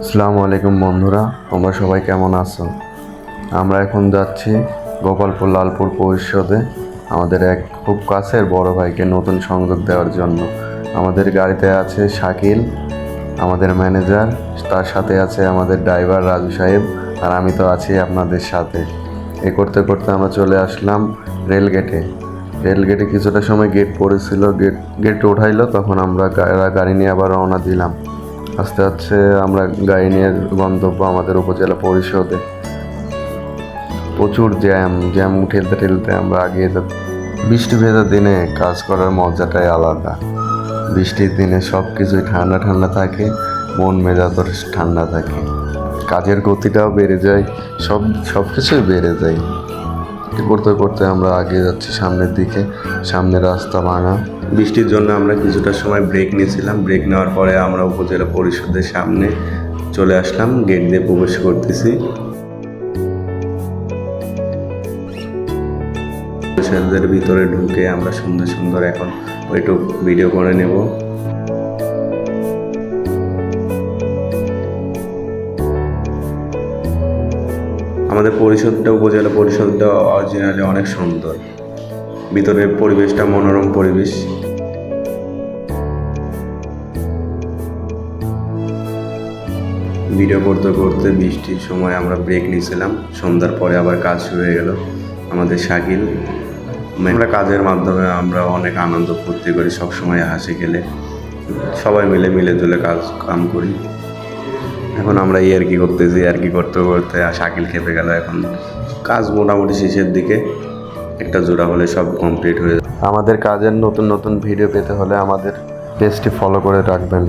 আসসালামু আলাইকুম বন্ধুরা, তোমরা সবাই কেমন আছো? আমরা এখন যাচ্ছি গোপালপুর লালপুর পরিষদে আমাদের এক খুব কাছের বড় ভাইকে নতুন সংযোগ দেওয়ার জন্য। আমাদের গাড়িতে আছে শাকিল, আমাদের ম্যানেজার, তার সাথে আছে আমাদের ড্রাইভার রাজু সাহেব, আর আমি তো আছি আপনাদের সাথে। করতে করতে আমরা চলে আসলাম রেলগেটে কিছুটা সময় গেট পড়েছিল, গেট উঠাইলো, তখন আমরা গাড়ি নিয়ে আবার রওনা দিলাম। আস্তে আস্তে আমরা গাড়ি নিয়ে গন্তব্য আমাদের উপজেলা পরিষদে। প্রচুর জ্যাম ঠেলতে ঠেলতে আমরা আগিয়ে যাচ্ছি। বৃষ্টি ভেজা দিনে কাজ করার মজাটাই আলাদা। বৃষ্টির দিনে সব কিছুই ঠান্ডা ঠান্ডা থাকে, মন মেজাজও ঠান্ডা থাকে, কাজের গতিটাও বেড়ে যায়, সব কিছুই বেড়ে যায়। করতে করতে আমরা আগিয়ে যাচ্ছি সামনের দিকে। সামনে রাস্তা ভাঙা, বৃষ্টির জন্য আমরা কিছুটা সময় ব্রেক নিয়েছিলাম। ব্রেক নেওয়ার পরে আমরা উপজেলা পরিষদের সামনে চলে আসলাম, গেট দিয়ে প্রবেশ করতেছি। পরিষদের ভিতরে ঢুকে আমরা সুন্দর সুন্দর এখন ওইটুক ভিডিও করে নেব। আমাদের উপজেলা পরিষদটা অরিজিনালি অনেক সুন্দর, ভিতরের পরিবেশটা মনোরম পরিবেশ। ভিডিও করতে করতে বৃষ্টির সময় আমরা ব্রেক নিয়েছিলাম। সন্ধ্যার পরে আবার কাজ শুরু হয়ে গেল। আমাদের শাকিল, আমরা কাজের মাধ্যমে আমরা অনেক আনন্দ ফুর্তি করি, সবসময় হাসি খেলে সবাই মিলে জুলে কাম করি। এখন আমরা ইয়ার্কি করতেছি, ইয়ার্কি করতে করতে শাকিল খেপে গেল। এখন কাজ মোটামুটি শেষের দিকে, একটা জোড়া হলে সব কমপ্লিট হয়ে যাবে। আমাদের কাজের নতুন নতুন ভিডিও পেতে হলে আমাদের পেজটি ফলো করে রাখবেন।